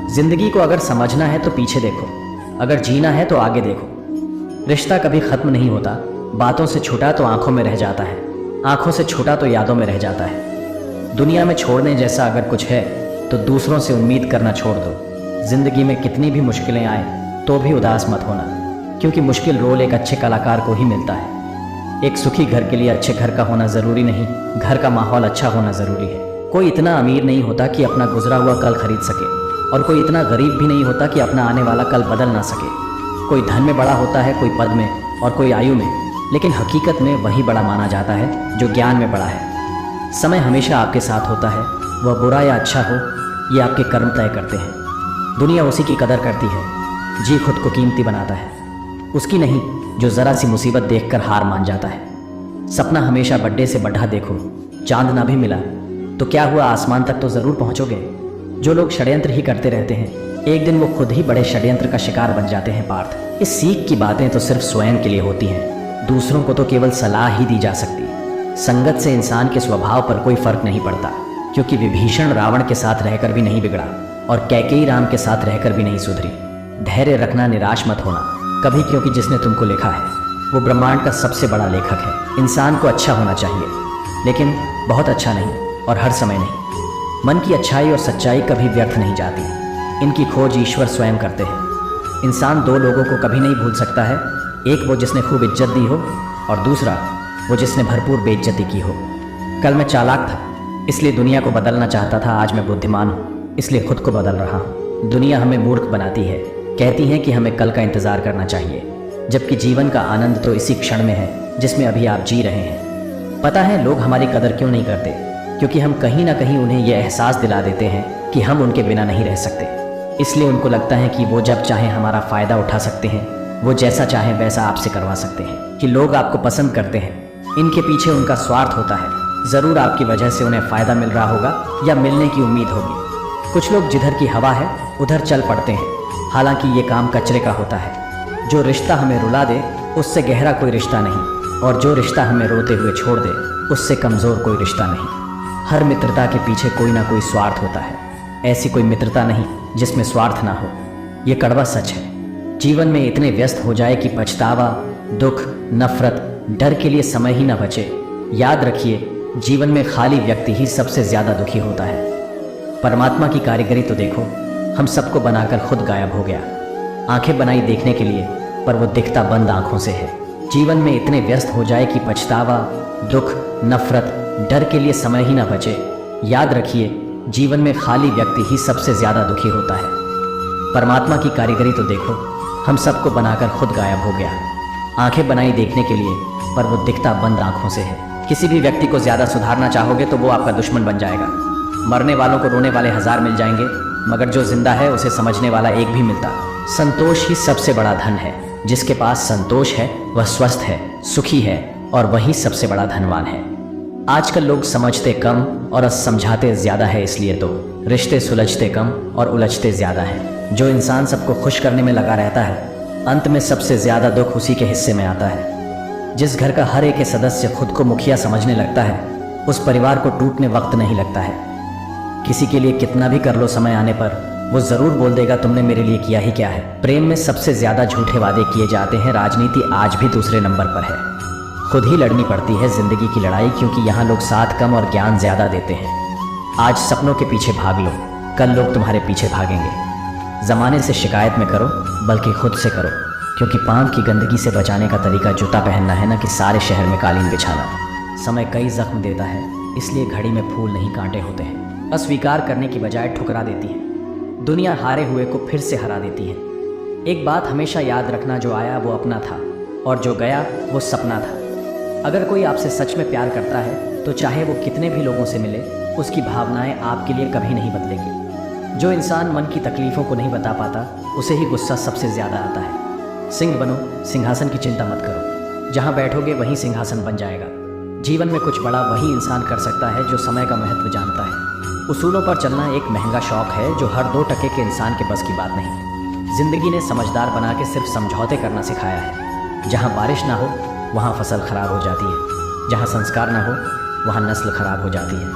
जिंदगी को अगर समझना है तो पीछे देखो, अगर जीना है तो आगे देखो। रिश्ता कभी खत्म नहीं होता, बातों से छूटा तो आंखों में रह जाता है, आंखों से छूटा तो यादों में रह जाता है। दुनिया में छोड़ने जैसा अगर कुछ है तो दूसरों से उम्मीद करना छोड़ दो। जिंदगी में कितनी भी मुश्किलें आए तो भी उदास मत होना, क्योंकि मुश्किल रोल एक अच्छे कलाकार को ही मिलता है। एक सुखी घर के लिए अच्छे घर का होना ज़रूरी नहीं, घर का माहौल अच्छा होना ज़रूरी है। कोई इतना अमीर नहीं होता कि अपना गुजरा हुआ कल खरीद सके, और कोई इतना गरीब भी नहीं होता कि अपना आने वाला कल बदल ना सके। कोई धन में बड़ा होता है, कोई पद में और कोई आयु में, लेकिन हकीकत में वही बड़ा माना जाता है जो ज्ञान में बड़ा है। समय हमेशा आपके साथ होता है, वह बुरा या अच्छा हो ये आपके कर्म तय करते हैं। दुनिया उसी की कदर करती है, जी खुद को कीमती बनाता है, उसकी नहीं जो ज़रा सी मुसीबत देखकर हार मान जाता है। सपना हमेशा बड्डे से बढ़ा देखो, चांद ना भी मिला तो क्या हुआ, आसमान तक तो ज़रूर पहुँचोगे। जो लोग षड्यंत्र ही करते रहते हैं, एक दिन वो खुद ही बड़े षड्यंत्र का शिकार बन जाते हैं पार्थ। इस सीख की बातें तो सिर्फ स्वयं के लिए होती हैं, दूसरों को तो केवल सलाह ही दी जा सकती। संगत से इंसान के स्वभाव पर कोई फर्क नहीं पड़ता, क्योंकि विभीषण रावण के साथ रहकर भी नहीं बिगड़ा और कैकेयी राम के साथ रहकर भी नहीं सुधरी। धैर्य रखना, निराश मत होना कभी, क्योंकि जिसने तुमको लिखा है वो ब्रह्मांड का सबसे बड़ा लेखक है। इंसान को अच्छा होना चाहिए, लेकिन बहुत अच्छा नहीं और हर समय नहीं। मन की अच्छाई और सच्चाई कभी व्यर्थ नहीं जाती, इनकी खोज ईश्वर स्वयं करते हैं। इंसान दो लोगों को कभी नहीं भूल सकता है, एक वो जिसने खूब इज्जत दी हो और दूसरा वो जिसने भरपूर बेइज्जती की हो। कल मैं चालाक था इसलिए दुनिया को बदलना चाहता था, आज मैं बुद्धिमान हूँ इसलिए खुद को बदल रहा हूँ। दुनिया हमें मूर्ख बनाती है, कहती हैं कि हमें कल का इंतज़ार करना चाहिए, जबकि जीवन का आनंद तो इसी क्षण में है जिसमें अभी आप जी रहे हैं। पता है लोग हमारी कदर क्यों नहीं करते? क्योंकि हम कहीं ना कहीं उन्हें यह एहसास दिला देते हैं कि हम उनके बिना नहीं रह सकते। इसलिए उनको लगता है कि वो जब चाहें हमारा फ़ायदा उठा सकते हैं, वो जैसा चाहें वैसा आपसे करवा सकते हैं। कि लोग आपको पसंद करते हैं, इनके पीछे उनका स्वार्थ होता है। ज़रूर आपकी वजह से उन्हें फ़ायदा मिल रहा होगा या मिलने की उम्मीद होगी। कुछ लोग जिधर की हवा है उधर चल पड़ते हैं, हालांकि ये काम कचरे का होता है। जो रिश्ता हमें रुला दे उससे गहरा कोई रिश्ता नहीं, और जो रिश्ता हमें रोते हुए छोड़ दे उससे कमज़ोर कोई रिश्ता नहीं। हर मित्रता के पीछे कोई ना कोई स्वार्थ होता है, ऐसी कोई मित्रता नहीं जिसमें स्वार्थ ना हो। ये कड़वा सच है। जीवन में इतने व्यस्त हो जाए कि पछतावा, दुख, नफरत, डर के लिए समय ही ना बचे। याद रखिए, जीवन में खाली व्यक्ति ही सबसे ज़्यादा दुखी होता है। परमात्मा की कारीगरी तो देखो, हम सबको बनाकर खुद गायब हो गया। आंखें बनाई देखने के लिए, पर वो दिखता बंद आंखों से है। जीवन में इतने व्यस्त हो जाए कि पछतावा, दुख, नफरत, डर के लिए समय ही ना बचे। याद रखिए, जीवन में खाली व्यक्ति ही सबसे ज़्यादा दुखी होता है। परमात्मा की कारीगरी तो देखो, हम सबको बनाकर खुद गायब हो गया। आंखें बनाई देखने के लिए, पर वो दिखता बंद आंखों से है। किसी भी व्यक्ति को ज़्यादा सुधारना चाहोगे तो वो आपका दुश्मन बन जाएगा। मरने वालों को रोने वाले 1000 मिल जाएंगे, मगर जो जिंदा है उसे समझने वाला एक भी मिलता। संतोष ही सबसे बड़ा धन है। जिसके पास संतोष है वह स्वस्थ है, सुखी है, और वही सबसे बड़ा धनवान है। आजकल लोग समझते कम और समझाते ज़्यादा है, इसलिए तो रिश्ते सुलझते कम और उलझते ज़्यादा हैं। जो इंसान सबको खुश करने में लगा रहता है, अंत में सबसे ज़्यादा दुख उसी के हिस्से में आता है। जिस घर का हर एक सदस्य खुद को मुखिया समझने लगता है, उस परिवार को टूटने वक्त नहीं लगता है। किसी के लिए कितना भी कर लो, समय आने पर वो ज़रूर बोल देगा तुमने मेरे लिए किया ही क्या है। प्रेम में सबसे ज़्यादा झूठे वादे किए जाते हैं, राजनीति आज भी दूसरे नंबर पर है। खुद ही लड़नी पड़ती है ज़िंदगी की लड़ाई, क्योंकि यहाँ लोग साथ कम और ज्ञान ज़्यादा देते हैं। आज सपनों के पीछे भाग लो, कल लोग तुम्हारे पीछे भागेंगे। ज़माने से शिकायत में करो, बल्कि खुद से करो, क्योंकि पाँव की गंदगी से बचाने का तरीका जूता पहनना है, ना कि सारे शहर में कालीन बिछाना। समय कई जख्म देता है, इसलिए घड़ी में फूल नहीं कांटे होते हैं। अस्वीकार करने की बजाय ठुकरा देती है। दुनिया हारे हुए को फिर से हरा देती है। एक बात हमेशा याद रखना, जो आया वो अपना था और जो गया वो सपना था। अगर कोई आपसे सच में प्यार करता है तो चाहे वो कितने भी लोगों से मिले, उसकी भावनाएं आपके लिए कभी नहीं बदलेगी। जो इंसान मन की तकलीफ़ों को नहीं बता पाता, उसे ही गुस्सा सबसे ज़्यादा आता है। सिंह बनो, सिंहासन की चिंता मत करो, जहाँ बैठोगे वहीं सिंहासन बन जाएगा। जीवन में कुछ बड़ा वही इंसान कर सकता है जो समय का महत्व जानता है। उसूलों पर चलना एक महंगा शौक है जो हर 2 टके के इंसान के बस की बात नहीं। जिंदगी ने समझदार बना के सिर्फ समझौते करना सिखाया है। जहाँ बारिश ना हो वहाँ फसल खराब हो जाती है, जहाँ संस्कार ना हो वहाँ नस्ल खराब हो जाती है।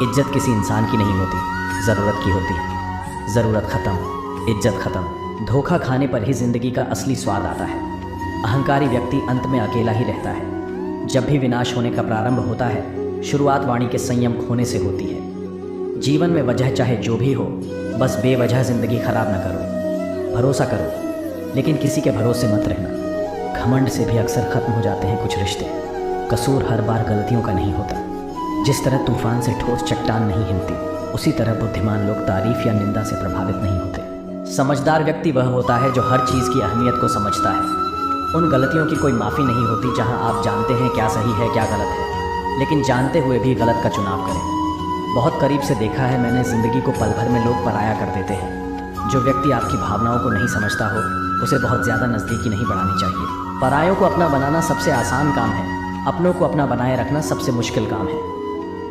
इज्जत किसी इंसान की नहीं होती, ज़रूरत की होती है। ज़रूरत ख़त्म, इज्जत ख़त्म। धोखा खाने पर ही ज़िंदगी का असली स्वाद आता है। अहंकारी व्यक्ति अंत में अकेला ही रहता है। जब भी विनाश होने का प्रारंभ होता है, शुरुआत वाणी के संयम खोने से होती है। जीवन में वजह चाहे जो भी हो, बस बेवजह ज़िंदगी खराब ना करो। भरोसा करो, लेकिन किसी के भरोसे मत रहना। घमंड से भी अक्सर ख़त्म हो जाते हैं कुछ रिश्ते। कसूर हर बार गलतियों का नहीं होता। जिस तरह तूफान से ठोस चट्टान नहीं हिलती, उसी तरह बुद्धिमान लोग तारीफ या निंदा से प्रभावित नहीं होते। समझदार व्यक्ति वह होता है जो हर चीज़ की अहमियत को समझता है। उन गलतियों की कोई माफ़ी नहीं होती जहां आप जानते हैं क्या सही है क्या गलत है, लेकिन जानते हुए भी गलत का चुनाव करें। बहुत करीब से देखा है मैंने, ज़िंदगी को पल भर में लोग पराया कर देते हैं। जो व्यक्ति आपकी भावनाओं को नहीं समझता हो, उसे बहुत ज़्यादा नज़दीकी नहीं बढ़ानी चाहिए। परायों को अपना बनाना सबसे आसान काम है, अपनों को अपना बनाए रखना सबसे मुश्किल काम है।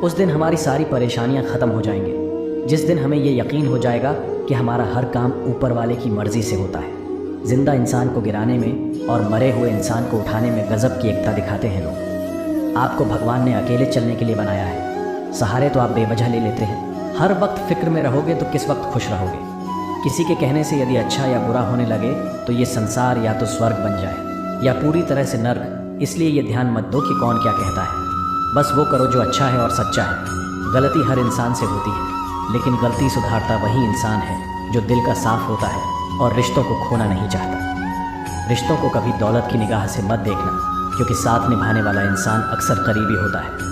उस दिन हमारी सारी परेशानियां ख़त्म हो जाएंगी, जिस दिन हमें ये यकीन हो जाएगा कि हमारा हर काम ऊपर वाले की मर्ज़ी से होता है। जिंदा इंसान को गिराने में और मरे हुए इंसान को उठाने में गजब की एकता दिखाते हैं लोग। आपको भगवान ने अकेले चलने के लिए बनाया है, सहारे तो आप बेवजह ले लेते हैं। हर वक्त फिक्र में रहोगे तो किस वक्त खुश रहोगे। किसी के कहने से यदि अच्छा या बुरा होने लगे तो ये संसार या तो स्वर्ग बन जाए या पूरी तरह से नर्क। इसलिए ये ध्यान मत दो कि कौन क्या कहता है, बस वो करो जो अच्छा है और सच्चा है। गलती हर इंसान से होती है, लेकिन गलती सुधारता वही इंसान है जो दिल का साफ होता है और रिश्तों को खोना नहीं चाहता। रिश्तों को कभी दौलत की निगाह से मत देखना, क्योंकि साथ निभाने वाला इंसान अक्सर करीबी होता है।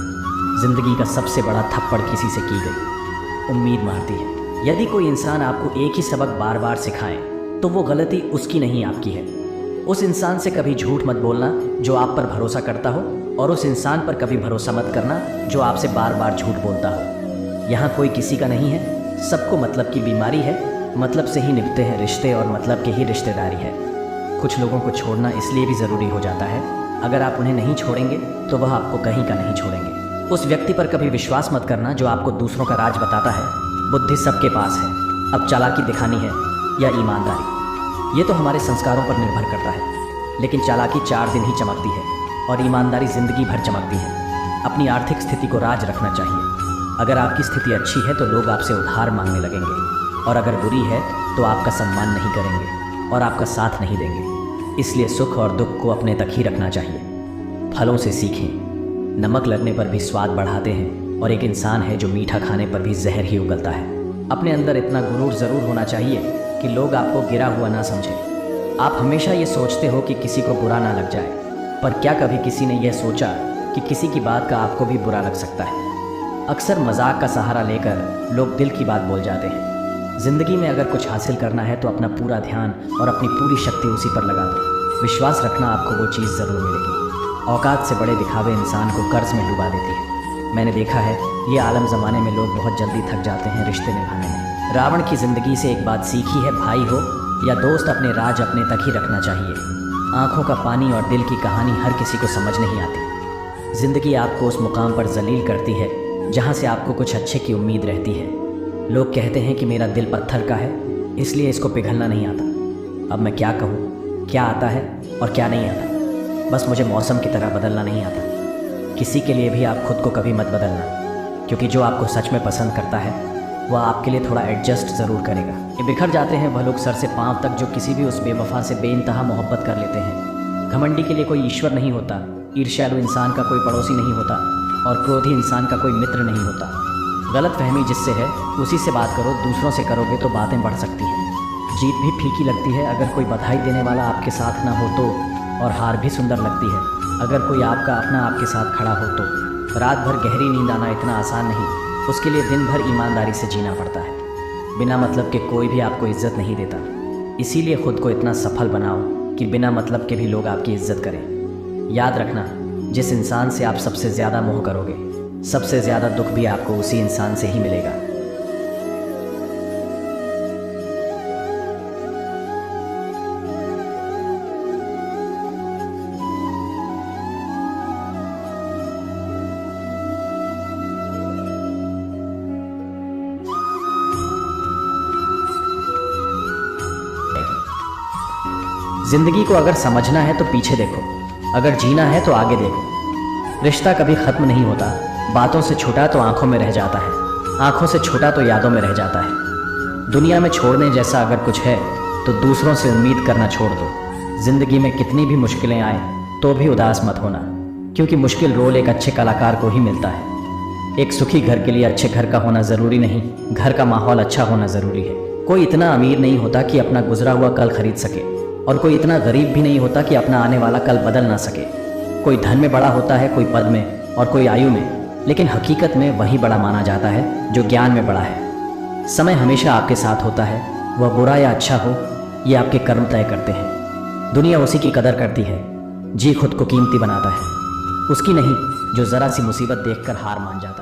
ज़िंदगी का सबसे बड़ा थप्पड़ किसी से की गई उम्मीद मारती है। यदि कोई इंसान आपको एक ही सबक बार बार सिखाए तो वो गलती उसकी नहीं आपकी है। उस इंसान से कभी झूठ मत बोलना जो आप पर भरोसा करता हो, और उस इंसान पर कभी भरोसा मत करना जो आपसे बार बार झूठ बोलता हो। यहाँ कोई किसी का नहीं है, सबको मतलब की बीमारी है। मतलब से ही निभते हैं रिश्ते और मतलब की ही रिश्तेदारी है। कुछ लोगों को छोड़ना इसलिए भी ज़रूरी हो जाता है, अगर आप उन्हें नहीं छोड़ेंगे तो वह आपको कहीं का नहीं छोड़ेंगे। उस व्यक्ति पर कभी विश्वास मत करना जो आपको दूसरों का राज बताता है। बुद्धि सबके पास है, अब चालाकी दिखानी है या ईमानदारी, ये तो हमारे संस्कारों पर निर्भर करता है। लेकिन चालाकी 4 दिन ही चमकती है और ईमानदारी ज़िंदगी भर चमकती है। अपनी आर्थिक स्थिति को राज रखना चाहिए। अगर आपकी स्थिति अच्छी है तो लोग आपसे उधार मांगने लगेंगे, और अगर बुरी है तो आपका सम्मान नहीं करेंगे और आपका साथ नहीं देंगे। इसलिए सुख और दुख को अपने तक ही रखना चाहिए। फलों से सीखें, नमक लगने पर भी स्वाद बढ़ाते हैं, और एक इंसान है जो मीठा खाने पर भी जहर ही उगलता है। अपने अंदर इतना गुरूर ज़रूर होना चाहिए कि लोग आपको गिरा हुआ ना समझें। आप हमेशा ये सोचते हो कि किसी को बुरा ना लग जाए, पर क्या कभी किसी ने यह सोचा कि किसी की बात का आपको भी बुरा लग सकता है। अक्सर मजाक का सहारा लेकर लोग दिल की बात बोल जाते हैं। ज़िंदगी में अगर कुछ हासिल करना है तो अपना पूरा ध्यान और अपनी पूरी शक्ति उसी पर लगा दो। विश्वास रखना आपको वो चीज़ ज़रूर मिलेगी। औकात से बड़े दिखावे इंसान को कर्ज में डुबा देती है। मैंने देखा है ये आलम ज़माने में लोग बहुत जल्दी थक जाते हैं रिश्ते निभाने में। रावण की ज़िंदगी से एक बात सीखी है, भाई हो या दोस्त, अपने राज अपने तक ही रखना चाहिए। आँखों का पानी और दिल की कहानी हर किसी को समझ नहीं आती। ज़िंदगी आपको उस मुकाम पर जलील करती है जहाँ से आपको कुछ अच्छे की उम्मीद रहती है। लोग कहते हैं कि मेरा दिल पत्थर का है, इसलिए इसको पिघलना नहीं आता। अब मैं क्या कहूँ, क्या आता है और क्या नहीं आता। बस मुझे मौसम की तरह बदलना नहीं आता। किसी के लिए भी आप खुद को कभी मत बदलना, क्योंकि जो आपको सच में पसंद करता है वह आपके लिए थोड़ा एडजस्ट ज़रूर करेगा। ये बिखर जाते हैं वह लोग सर से पाँव तक जो किसी भी उस बेवफा से बेइंतहा मोहब्बत कर लेते हैं। घमंडी के लिए कोई ईश्वर नहीं होता, ईर्ष्यालु इंसान का कोई पड़ोसी नहीं होता, और क्रोधी इंसान का कोई मित्र नहीं होता। गलत फहमी जिससे है उसी से बात करो, दूसरों से करोगे तो बातें बढ़ सकती हैं। जीत भी फीकी लगती है अगर कोई बधाई देने वाला आपके साथ ना हो तो, और हार भी सुंदर लगती है अगर कोई आपका अपना आपके साथ खड़ा हो तो। रात भर गहरी नींद आना इतना आसान नहीं, उसके लिए दिन भर ईमानदारी से जीना पड़ता है। बिना मतलब के कोई भी आपको इज्जत नहीं देता, इसीलिए खुद को इतना सफल बनाओ कि बिना मतलब के भी लोग आपकी इज्जत करें। याद रखना, जिस इंसान से आप सबसे ज़्यादा मोह करोगे, सबसे ज़्यादा दुख भी आपको उसी इंसान से ही मिलेगा। जिंदगी को अगर समझना है तो पीछे देखो, अगर जीना है तो आगे देखो। रिश्ता कभी ख़त्म नहीं होता, बातों से छोटा तो आंखों में रह जाता है, आंखों से छोटा तो यादों में रह जाता है। दुनिया में छोड़ने जैसा अगर कुछ है तो दूसरों से उम्मीद करना छोड़ दो। जिंदगी में कितनी भी मुश्किलें आए तो भी उदास मत होना, क्योंकि मुश्किल रोल एक अच्छे कलाकार को ही मिलता है। एक सुखी घर के लिए अच्छे घर का होना ज़रूरी नहीं, घर का माहौल अच्छा होना ज़रूरी है। कोई इतना अमीर नहीं होता कि अपना गुजरा हुआ कल खरीद सके, और कोई इतना गरीब भी नहीं होता कि अपना आने वाला कल बदल ना सके। कोई धन में बड़ा होता है, कोई पद में और कोई आयु में, लेकिन हकीकत में वही बड़ा माना जाता है जो ज्ञान में बड़ा है। समय हमेशा आपके साथ होता है, वह बुरा या अच्छा हो ये आपके कर्म तय करते हैं। दुनिया उसी की कदर करती है जी खुद को कीमती बनाता है, उसकी नहीं जो ज़रा सी मुसीबत देखकर हार मान जाता है।